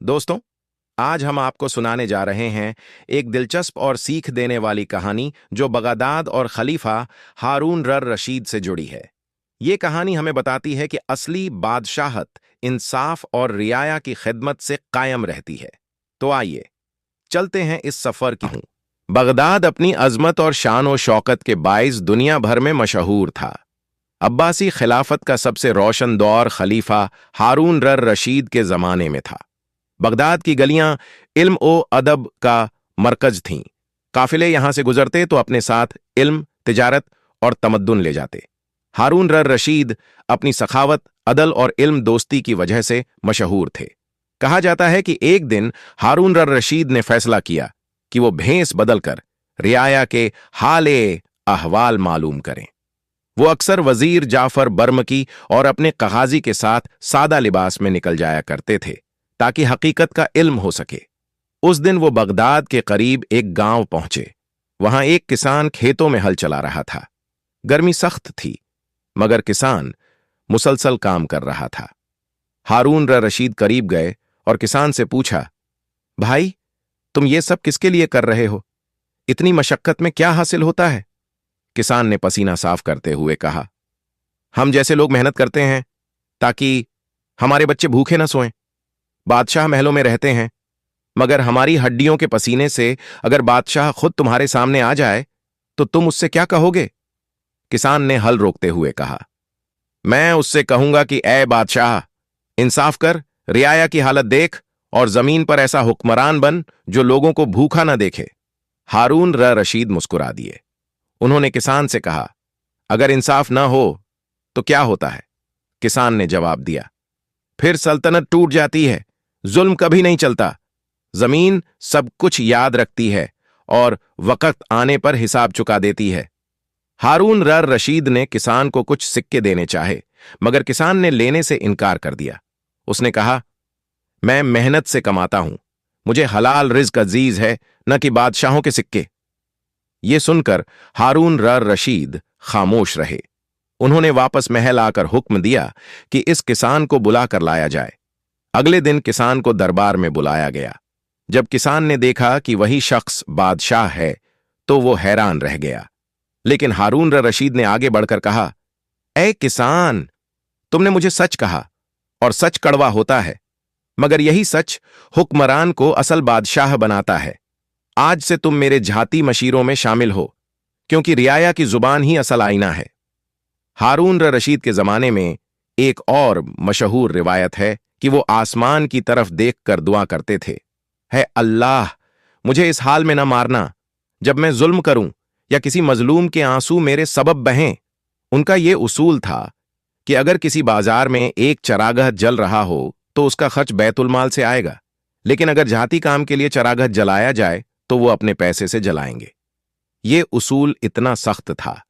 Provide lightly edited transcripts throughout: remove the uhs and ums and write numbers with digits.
दोस्तों, आज हम आपको सुनाने जा रहे हैं एक दिलचस्प और सीख देने वाली कहानी जो बगदाद और खलीफा हारून रर रशीद से जुड़ी है। ये कहानी हमें बताती है कि असली बादशाहत इंसाफ और रियाया की खिदमत से कायम रहती है। तो आइए चलते हैं इस सफर की हूं। बगदाद अपनी अजमत और शान और शौकत के बाइस दुनिया भर में मशहूर था। अब्बासी खिलाफत का सबसे रोशन दौर खलीफा हारून रर रशीद के जमाने में था। बगदाद की गलियां इल्म ओ अदब का मरकज थीं। काफिले यहां से गुजरते तो अपने साथ इल्म, तिजारत और तमद्दुन ले जाते। हारून रर रशीद अपनी सखावत, अदल और इल्म दोस्ती की वजह से मशहूर थे। कहा जाता है कि एक दिन हारून रर रशीद ने फैसला किया कि वो भेस बदलकर रियाया के हाले अहवाल मालूम करें। वो अक्सर वजीर जाफर बर्मकी और अपने कगाजी के साथ सादा लिबास में निकल जाया करते थे ताकि हकीकत का इल्म हो सके। उस दिन वो बगदाद के करीब एक गांव पहुंचे। वहां एक किसान खेतों में हल चला रहा था। गर्मी सख्त थी, मगर किसान मुसलसल काम कर रहा था। हारून रशीद करीब गए और किसान से पूछा, भाई, तुम ये सब किसके लिए कर रहे हो? इतनी मशक्कत में क्या हासिल होता है? किसान ने पसीना साफ करते हुए कहा, हम जैसे लोग मेहनत करते हैं ताकि हमारे बच्चे भूखे न सोएं। बादशाह महलों में रहते हैं, मगर हमारी हड्डियों के पसीने से अगर बादशाह खुद तुम्हारे सामने आ जाए तो तुम उससे क्या कहोगे? किसान ने हल रोकते हुए कहा, मैं उससे कहूंगा कि ऐ बादशाह, इंसाफ कर, रियाया की हालत देख और जमीन पर ऐसा हुक्मरान बन जो लोगों को भूखा न देखे। हारून रशीद मुस्कुरा दिए। उन्होंने किसान से कहा, अगर इंसाफ न हो तो क्या होता है? किसान ने जवाब दिया, फिर सल्तनत टूट जाती है। जुल्म कभी नहीं चलता। जमीन सब कुछ याद रखती है और वक्त आने पर हिसाब चुका देती है। हारून रशीद ने किसान को कुछ सिक्के देने चाहे, मगर किसान ने लेने से इनकार कर दिया। उसने कहा, मैं मेहनत से कमाता हूं, मुझे हलाल रिज्क अजीज है, न कि बादशाहों के सिक्के। ये सुनकर हारून रशीद खामोश रहे। उन्होंने वापस महल आकर हुक्म दिया कि इस किसान को बुलाकर लाया जाए। अगले दिन किसान को दरबार में बुलाया गया। जब किसान ने देखा कि वही शख्स बादशाह है तो वो हैरान रह गया। लेकिन हारून रशीद ने आगे बढ़कर कहा, ऐ किसान, तुमने मुझे सच कहा और सच कड़वा होता है, मगर यही सच हुक्मरान को असल बादशाह बनाता है। आज से तुम मेरे झाती मशीरों में शामिल हो, क्योंकि रियाया की जुबान ही असल आईना है। हारून रशीद के जमाने में एक और मशहूर रिवायत है कि वो आसमान की तरफ देखकर दुआ करते थे, है अल्लाह, मुझे इस हाल में न मारना जब मैं जुल्म करूं या किसी मजलूम के आंसू मेरे सबब बहें। उनका यह उसूल था कि अगर किसी बाजार में एक चरागाह जल रहा हो तो उसका खर्च बैतुल माल से आएगा, लेकिन अगर जाती काम के लिए चरागाह जलाया जाए तो वो अपने पैसे से जलाएंगे। ये उसूल इतना सख्त था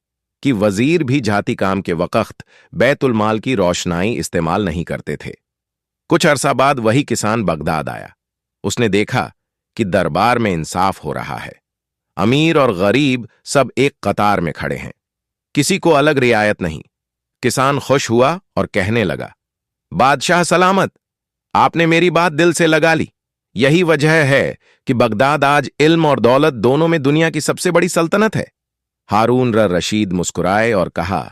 कि वजीर भी जाती काम के वक्त बैतुल माल की रोशनाई इस्तेमाल नहीं करते थे। कुछ अरसा बाद वही किसान बगदाद आया। उसने देखा कि दरबार में इंसाफ हो रहा है। अमीर और गरीब सब एक कतार में खड़े हैं, किसी को अलग रियायत नहीं। किसान खुश हुआ और कहने लगा, बादशाह सलामत, आपने मेरी बात दिल से लगा ली। यही वजह है कि बगदाद आज इल्म और दौलत दोनों में दुनिया की सबसे बड़ी सल्तनत है। हारून रशीद मुस्कुराए और कहा,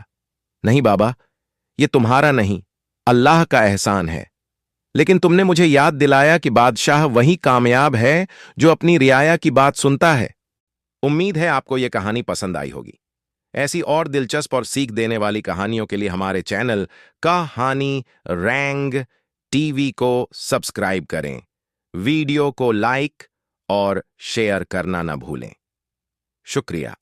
नहीं बाबा, ये तुम्हारा नहीं, अल्लाह का एहसान है। लेकिन तुमने मुझे याद दिलाया कि बादशाह वही कामयाब है जो अपनी रियाया की बात सुनता है। उम्मीद है आपको यह कहानी पसंद आई होगी। ऐसी और दिलचस्प और सीख देने वाली कहानियों के लिए हमारे चैनल कहानी रैंग टीवी को सब्सक्राइब करें। वीडियो को लाइक और शेयर करना न भूलें। शुक्रिया।